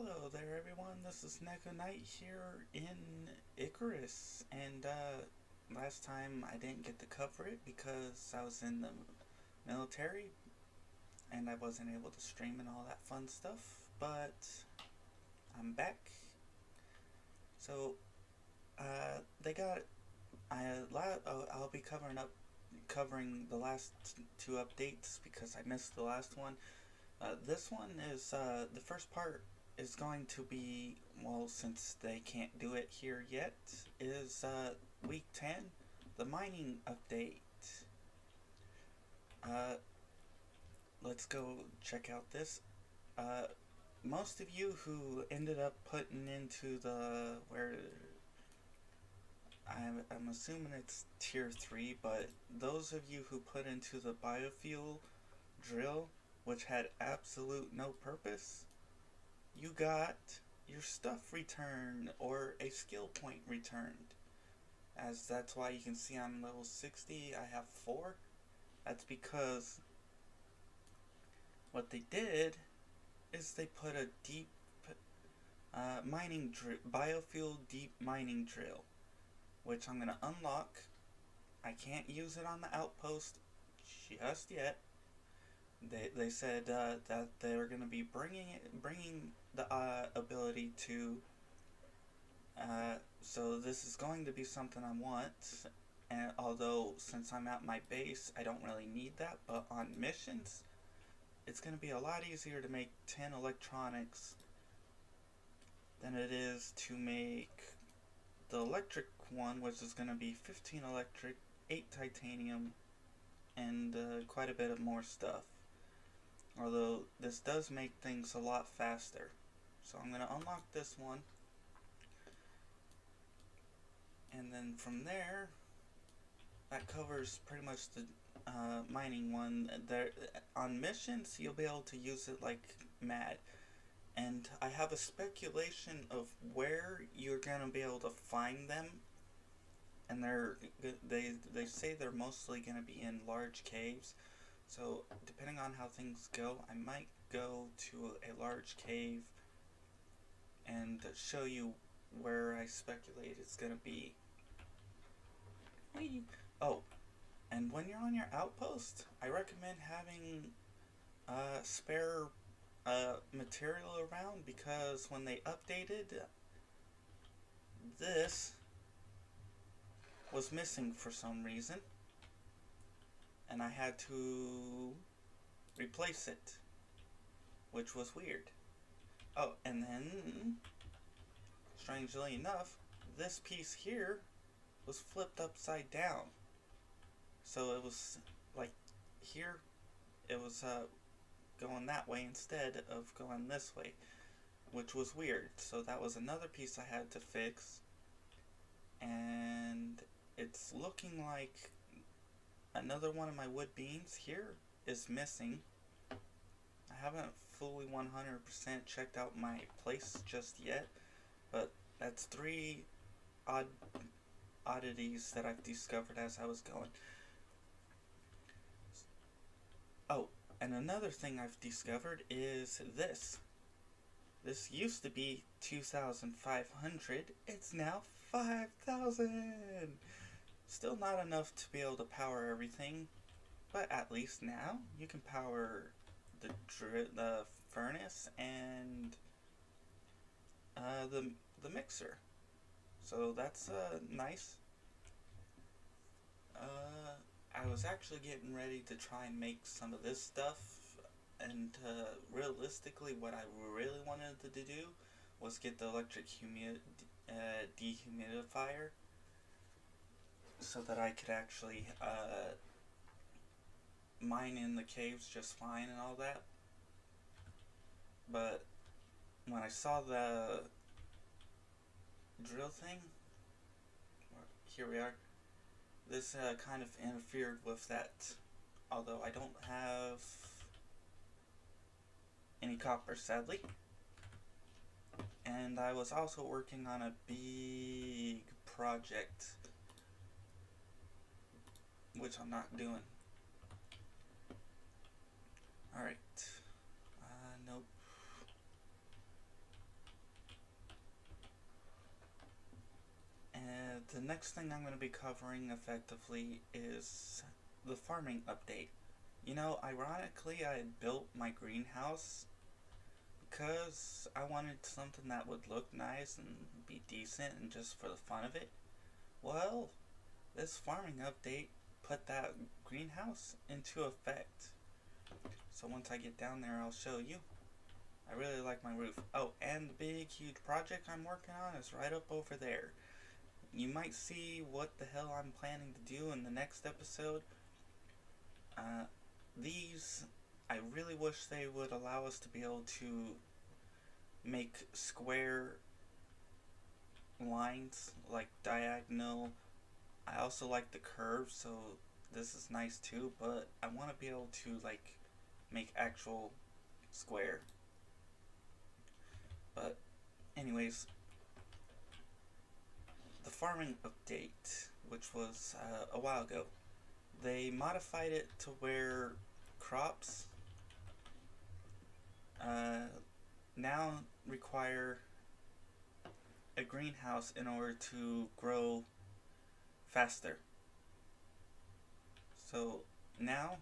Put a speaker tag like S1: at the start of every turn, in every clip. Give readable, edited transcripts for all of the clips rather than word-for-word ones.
S1: Hello there everyone, this is Neko Knight here in Icarus, and last time I didn't get to cover it because I was in the military and I wasn't able to stream and all that fun stuff, but I'm back. So, they got, I'll be covering the last two updates because I missed the last one. This one is, the first part is going to be, well, since they can't do it here yet, is week 10, the mining update. Let's go check out this. Most of you who ended up putting into I'm assuming it's tier 3, but those of you who put into the biofuel drill, which had absolute no purpose, you got your stuff returned, or a skill point returned. As that's why you can see I'm level 60, I have 4. That's because what they did is they put a deep biofuel deep mining drill, which I'm going to unlock. I can't use it on the outpost just yet. They said that they're going to be bringing the ability to. So this is going to be something I want. And although since I'm at my base, I don't really need that. But on missions, it's going to be a lot easier to make 10 electronics than it is to make the electric one, which is going to be 15 electric, 8 titanium, and quite a bit of more stuff. Although this does make things a lot faster. So I'm going to unlock this one. And then from there, that covers pretty much the mining one. There, on missions, you'll be able to use it like mad. And I have a speculation of where you're going to be able to find them. And they say they're mostly going to be in large caves. So depending on how things go, I might go to a large cave and show you where I speculate it's going to be. Oh, and when you're on your outpost, I recommend having spare material around, because when they updated, this was missing for some reason, and I had to replace it, which was weird. Oh, and then, strangely enough, this piece here was flipped upside down. So it was like here, it was going that way instead of going this way, which was weird. So that was another piece I had to fix, and it's looking like another one of my wood beams here is missing. I haven't fully 100% checked out my place just yet, but that's 3 oddities that I've discovered as I was going. Oh, and another thing I've discovered is this. This used to be 2,500. It's now 5,000. Still not enough to be able to power everything, but at least now you can power the furnace and the mixer. So that's nice. I was actually getting ready to try and make some of this stuff, and realistically what I really wanted to do was get the electric dehumidifier, so that I could actually mine in the caves just fine and all that. But when I saw the drill thing, here we are, this kind of interfered with that. Although I don't have any copper, sadly. And I was also working on a big project, which I'm not doing. Alright. Nope. next thing I'm going to be covering effectively is the farming update. You know, ironically, I had built my greenhouse because I wanted something that would look nice and be decent and just for the fun of it. Well, this farming update put that greenhouse into effect. So once I get down there, I'll show you. I really like my roof. Oh, and the big, huge project I'm working on is right up over there. You might see what the hell I'm planning to do in the next episode. These, I really wish they would allow us to be able to make square lines, like diagonal. I also like the curve, so this is nice too, but I want to be able to, like, make actual square. But anyways, the farming update, which was a while ago, they modified it to where crops now require a greenhouse in order to grow faster. So now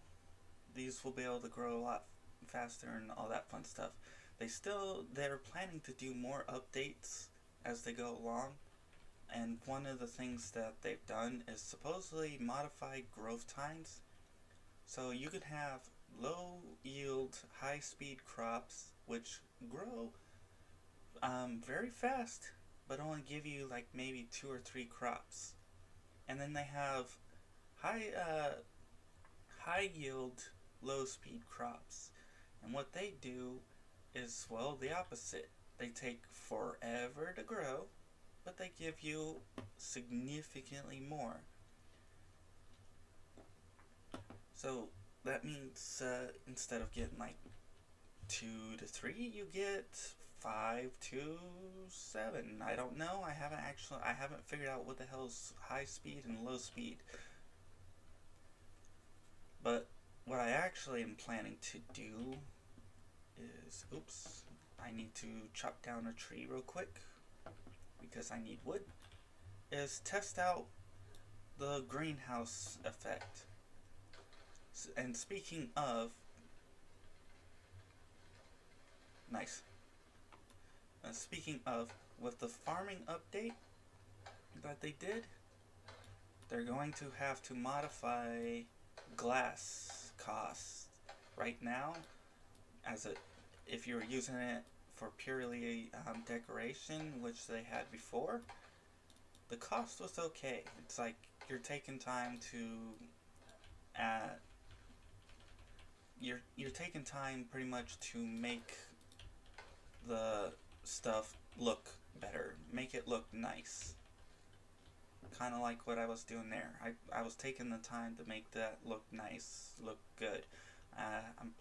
S1: these will be able to grow a lot faster and all that fun stuff. They're planning to do more updates as they go along, and one of the things that they've done is supposedly modify growth times. So you could have low yield, high speed crops which grow very fast, but only give you like maybe 2 or 3 crops. And then they have high yield, low speed crops. And what they do is, well, the opposite. They take forever to grow, but they give you significantly more. So that means instead of getting like 2 to 3, you get 5 to 7. I don't know. I haven't figured out what the hell's high speed and low speed. But what I actually am planning to do is, oops, I need to chop down a tree real quick because I need wood, is test out the greenhouse effect. And speaking of, nice. Speaking of, with the farming update that they did, they're going to have to modify glass costs. Right now, if you're using it for purely decoration, which they had before, the cost was okay. It's like you're taking time to you're taking time pretty much to make the stuff look better, make it look nice. Kind of like what I was doing there. I was taking the time to make that look nice, look good. I'm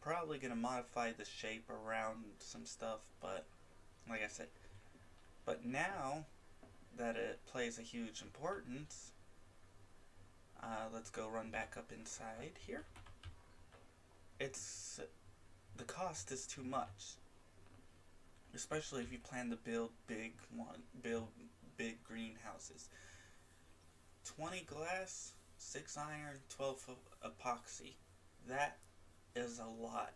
S1: probably going to modify the shape around some stuff, but like I said. But now that it plays a huge importance, let's go run back up inside here. The cost is too much, especially if you plan to build big greenhouses. 20 glass, 6 iron, 12 epoxy. That is a lot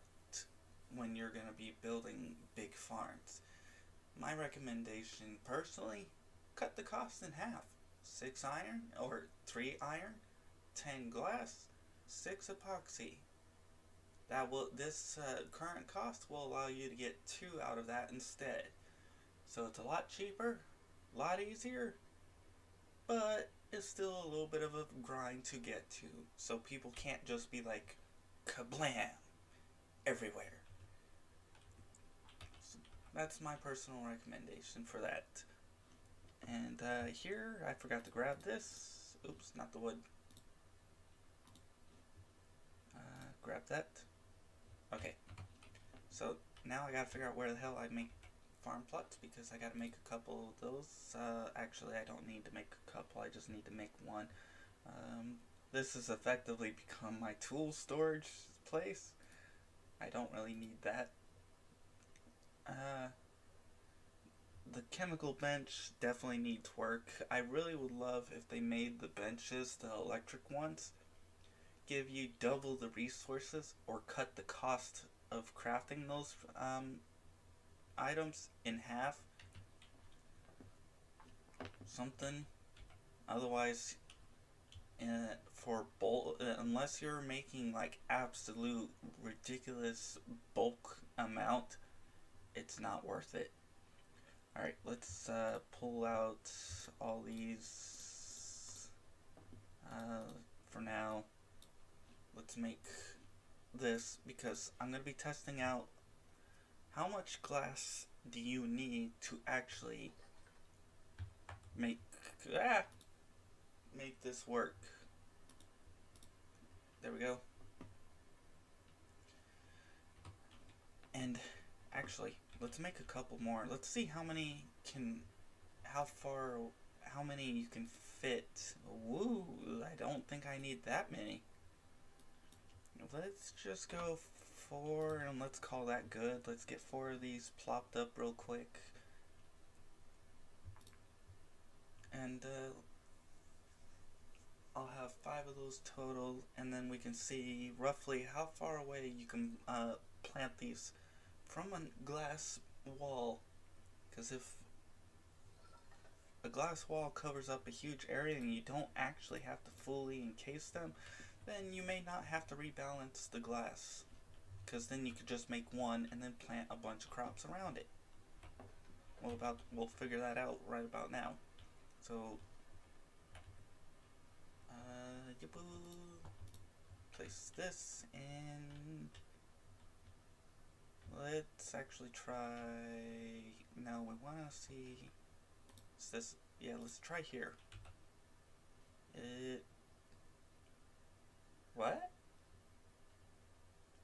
S1: when you're going to be building big farms. My recommendation, personally, cut the cost in half. 6 iron or 3 iron, 10 glass, 6 epoxy. This current cost will allow you to get 2 out of that instead. So it's a lot cheaper, a lot easier, but it's still a little bit of a grind to get to. So people can't just be like, kablam, everywhere. So that's my personal recommendation for that. And here, I forgot to grab this. Oops, not the wood. Grab that. Okay. So now I gotta figure out where the hell I make farm plots, because I gotta make a couple of those. Actually, I don't need to make a couple, I just need to make one. This has effectively become my tool storage place. I don't really need that. The chemical bench definitely needs work. I really would love if they made the benches, the electric ones, give you double the resources or cut the cost of crafting those items in half. Something. Otherwise, for bulk, unless you're making like absolute ridiculous bulk amount, it's not worth it. Alright, let's pull out all these for now. Let's make this because I'm going to be testing out how much glass do you need to actually make this work. There we go. And actually, let's make a couple more. Let's see how many you can fit. Woo, I don't think I need that many. Let's just go 4 and let's call that good. Let's get 4 of these plopped up real quick. And I'll have 5 of those total, and then we can see roughly how far away you can plant these from a glass wall. Because if a glass wall covers up a huge area and you don't actually have to fully encase them, then you may not have to rebalance the glass. Because then you could just make one and then plant a bunch of crops around it. We'll figure that out right about now. So, place this, and let's actually try. No, we want to see. Is this? Yeah, let's try here. What?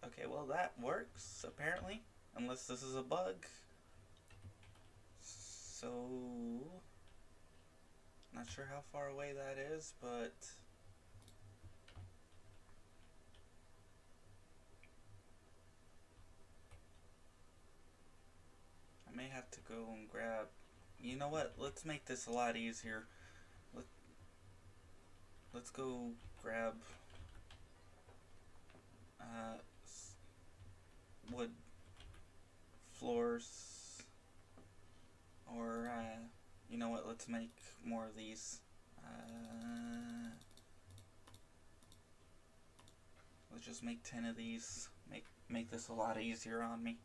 S1: Okay, well that works apparently, unless this is a bug. So, not sure how far away that is, but I may have to go and grab. You know what? Let's make this a lot easier. Let's go grab wood floors, or you know what? Let's make more of these. Let's just make 10 of these. Make this a lot easier on me.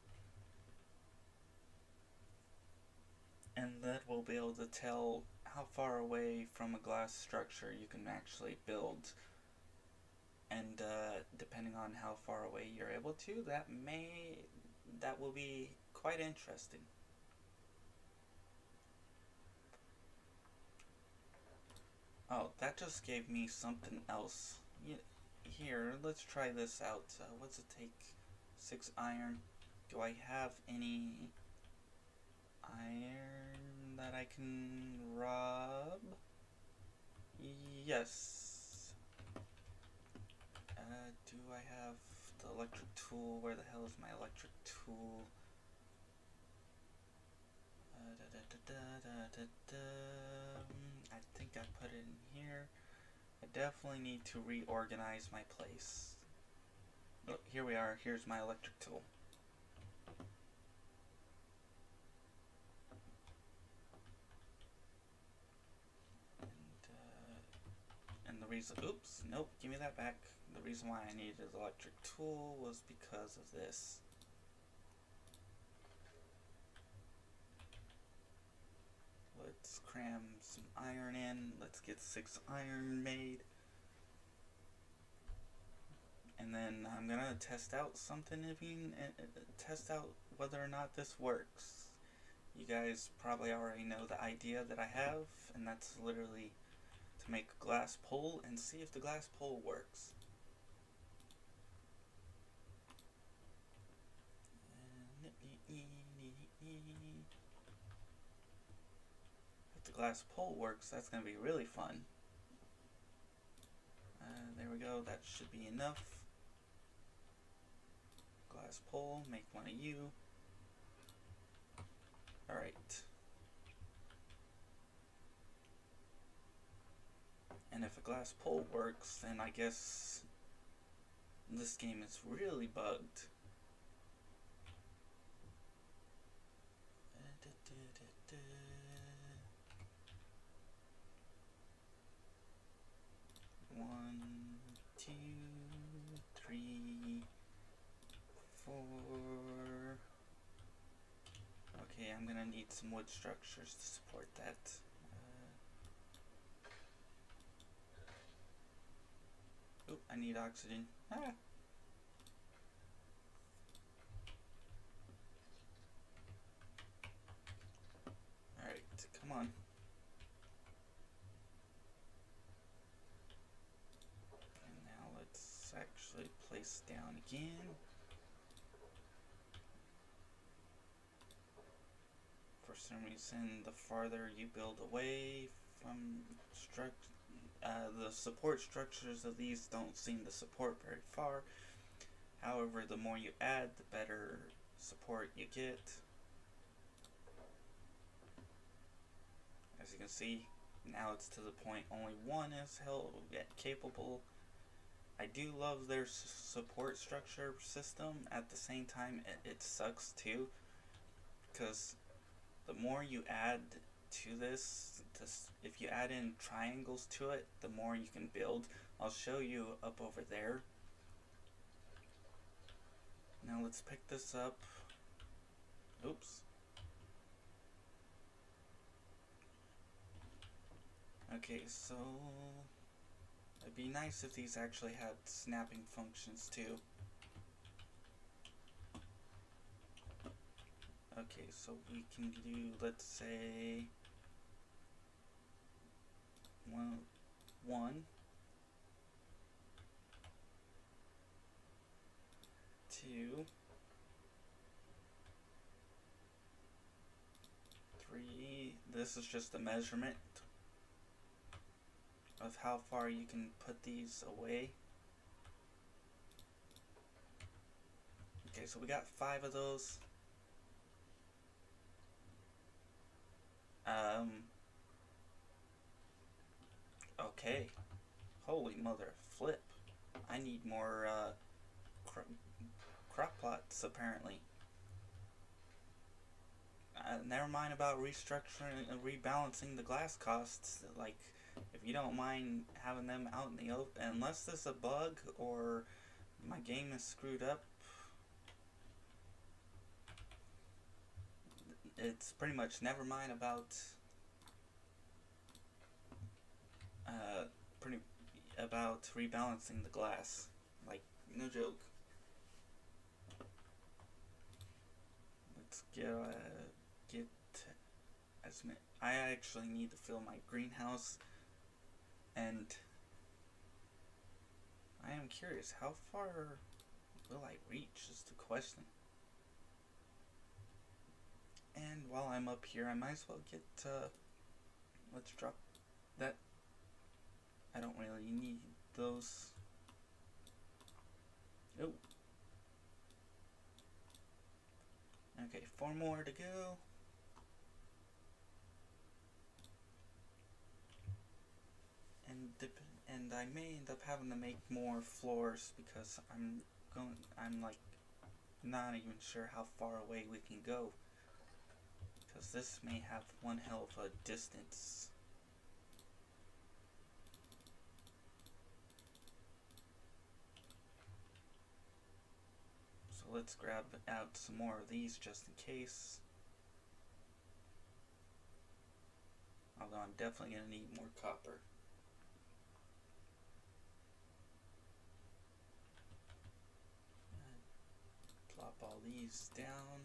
S1: And then we'll be able to tell how far away from a glass structure you can actually build. And depending on how far away you're able to, that will be quite interesting. Oh, that just gave me something else. Here, let's try this out. What's it take? 6 iron. Do I have any iron that I can rob? Yes. Do I have the electric tool? Where the hell is my electric tool? I think I put it in here. I definitely need to reorganize my place. Oh, here we are. Here's my electric tool. And the reason, oops, nope, give me that back. The reason why I needed the electric tool was because of this. Let's cram some iron in. Let's get 6 iron made. And then I'm gonna test out something, test out whether or not this works. You guys probably already know the idea that I have, and that's literally to make a glass pole and see if the glass pole works. If the glass pole works, that's going to be really fun. There we go, that should be enough. Glass pole, make one of you. Alright. if a glass pole works, then I guess this game is really bugged. One, two, three, four. Okay, I'm gonna need some wood structures to support that. Oh, I need oxygen. Ah! Alright, come on. And now let's actually place down again. For some reason, the farther you build away from the support structures of these don't seem to support very far. However, the more you add, the better support you get. As you can see, now it's to the point only one is capable. I do love their support structure system. At the same time, it sucks too, because the more you add to this, if you add in triangles to it, the more you can build. I'll show you up over there. Now let's pick this up. Oops. Okay, so it'd be nice if these actually had snapping functions too. Okay, so we can do, let's say, one, two, three. This is just a measurement of how far you can put these away. Okay, so we got 5 of those. Okay. Holy mother flip. I need more crop plots apparently. Never mind about restructuring and rebalancing the glass costs. Like, if you don't mind having them out in the open, unless this is a bug or my game is screwed up, it's pretty much never mind about rebalancing the glass. Like, no joke. Let's get as many. I actually need to fill my greenhouse, and I am curious, how far will I reach is the question. And while I'm up here, I might as well get, let's drop that. I don't really need those. Oh. Okay, 4 more to go. And I may end up having to make more floors because I'm like not even sure how far away we can go, because this may have one hell of a distance. So let's grab out some more of these just in case. Although I'm definitely going to need more copper. Plop all these down.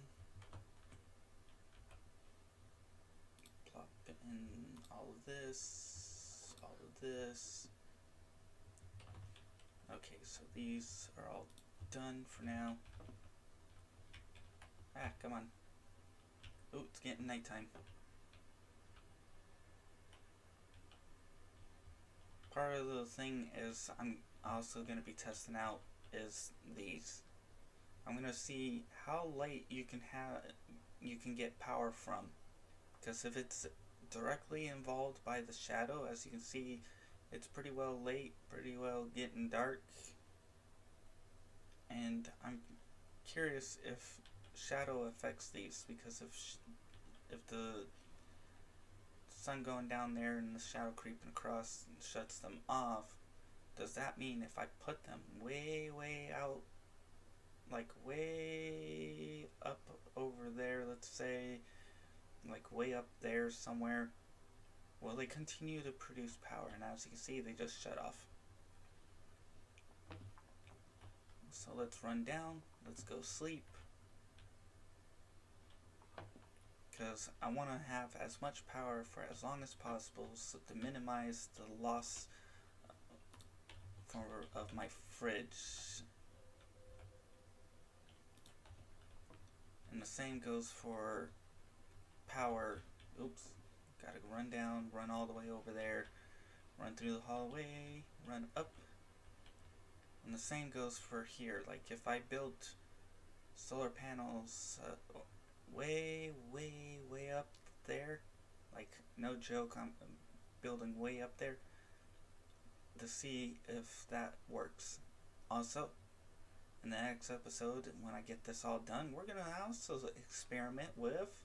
S1: Plop in all of this, all of this. Okay, so these are all done for now. Ah, come on. Oh, it's getting nighttime. Part of the thing is I'm also going to be testing out is these. I'm going to see how late you can get power from, because if it's directly involved by the shadow, as you can see, It's pretty well late, pretty well getting dark, and I'm curious if shadow affects these, because if the sun going down there and the shadow creeping across shuts them off, does that mean if I put them way out, like way up over there, let's say, like way up there somewhere, will they continue to produce power? And as you can see, they just shut off. So let's run down, let's go sleep, because I want to have as much power for as long as possible, so to minimize the loss of my fridge. And the same goes for power. Oops, gotta run down, run all the way over there, run through the hallway, run up. And the same goes for here. Like if I built solar panels way up there, like no joke, I'm building way up there, to see if that works. Also, in the next episode, when I get this all done, we're gonna also experiment with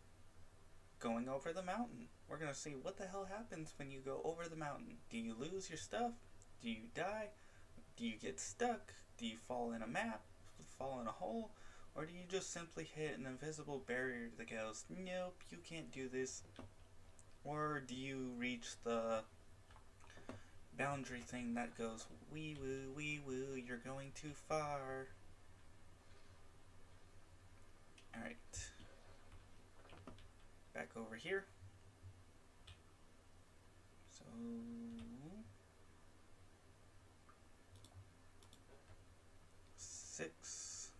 S1: going over the mountain. We're gonna see what the hell happens when you go over the mountain. Do you lose your stuff? Do you die? Do you get stuck? Do you fall in a map? Fall in a hole? Or do you just simply hit an invisible barrier that goes, nope, you can't do this? Or do you reach the boundary thing that goes, wee woo, you're going too far? Alright. Back over here. So 6,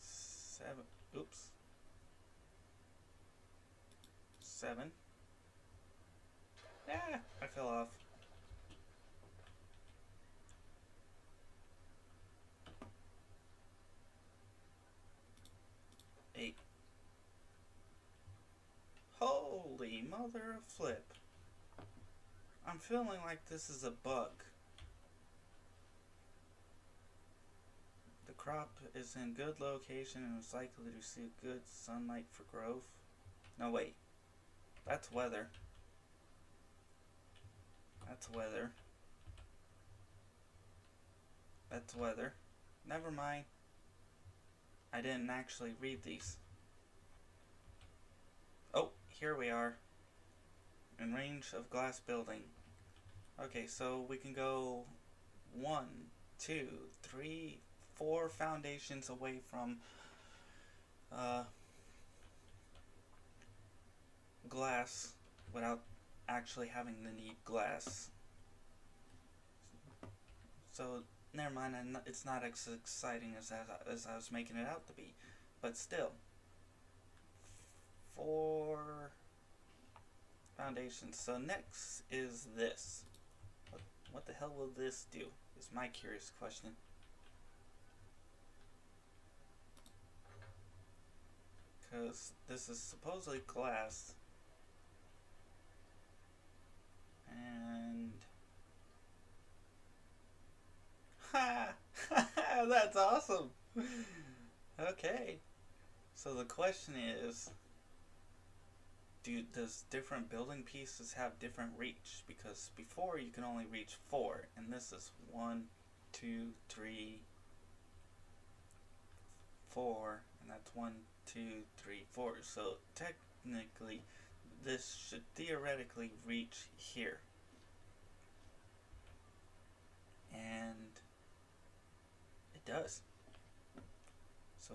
S1: 7, oops, 7. Ah, I fell off. 8. Holy mother of flip. I'm feeling like this is a bug. The crop is in good location and is likely to receive good sunlight for growth. No, wait. That's weather. That's weather. That's weather. Never mind. I didn't actually read these. Oh, here we are. In range of glass building. Okay, so we can go 1, 2, 3, 4 foundations away from glass without actually having to need glass. So never mind, it's not as exciting as I was making it out to be, but still, 4 foundations. So next is this. What the hell will this do? Is my curious question. Because this is supposedly glass. And ha! That's awesome! Okay. So the question is, does different building pieces have different reach? Because before you can only reach 4, and this is 1, 2, 3, 4, and that's 1, 2, 3, 4. So technically, this should theoretically reach here. And it does. So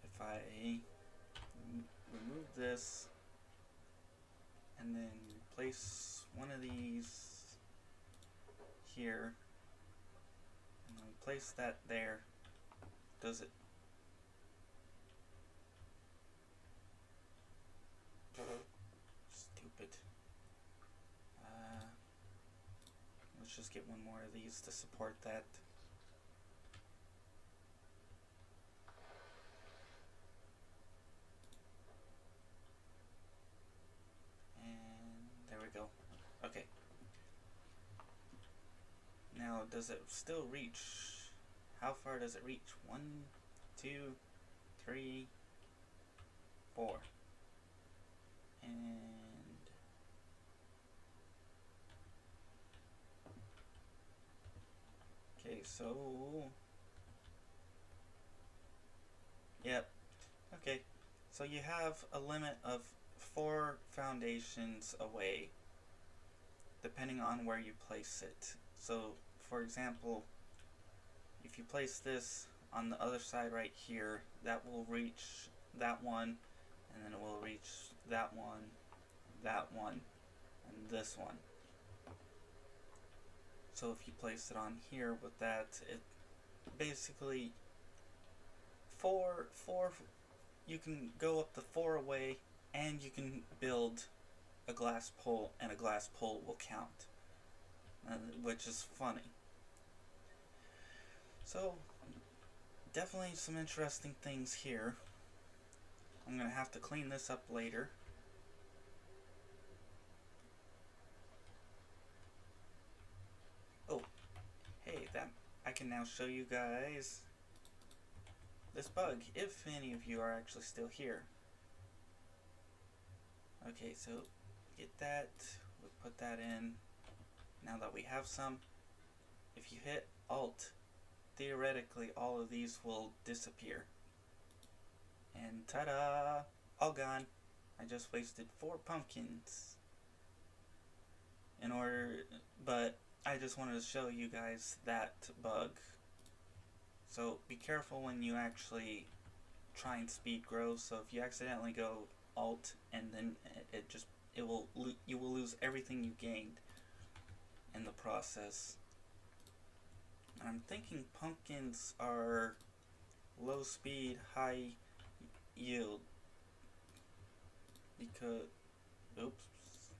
S1: if I remove this and then place one of these here and then place that there, does it? Stupid. Let's just get one more of these to support that. does it still reach? How far does it reach? 1, 2, 3, 4. And okay, so yep. Okay, so you have a limit of 4 foundations away, depending on where you place it. So, for example, if you place this on the other side right here, that will reach that one, and then it will reach that one, and this one. So if you place it on here with that, it basically four, you can go up the 4 away, and you can build a glass pole, and a glass pole will count, which is funny. So definitely some interesting things here. I'm gonna have to clean this up later. Oh, hey, that I can now show you guys this bug, if any of you are actually still here. Okay, so get that, we'll put that in. Now that we have some, if you hit Alt, theoretically all of these will disappear. And ta-da! All gone. I just wasted 4 pumpkins. But I just wanted to show you guys that bug. So be careful when you actually try and speed grow. So if you accidentally go Alt, and then you will lose everything you gained in the process. And I'm thinking pumpkins are low speed, high yield, because oops,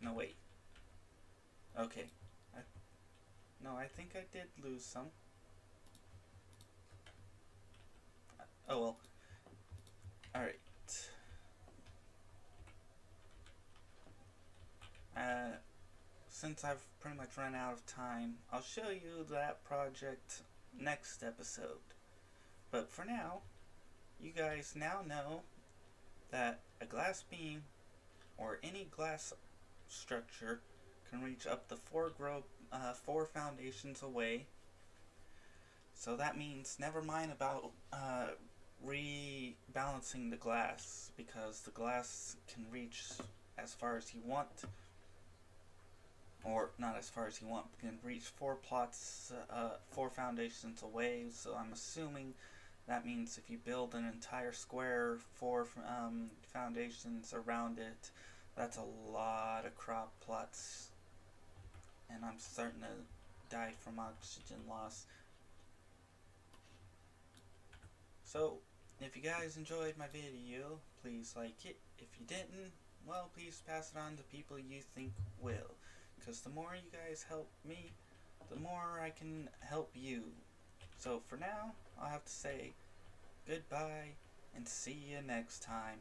S1: no wait. Okay, I think I did lose some. Oh well. Alright. Since I've pretty much run out of time, I'll show you that project next episode. But for now, you guys now know that a glass beam or any glass structure can reach up to 4 foundations away. So that means never mind about rebalancing the glass, because the glass can reach as far as you want, or not as far as you want, but can reach 4 plots, 4 foundations away. So I'm assuming that means if you build an entire square, 4 foundations around it, that's a lot of crop plots. And I'm starting to die from oxygen loss. So, if you guys enjoyed my video, please like it. If you didn't, well, please pass it on to people you think will. Because the more you guys help me, the more I can help you. So for now, I'll have to say goodbye and see you next time.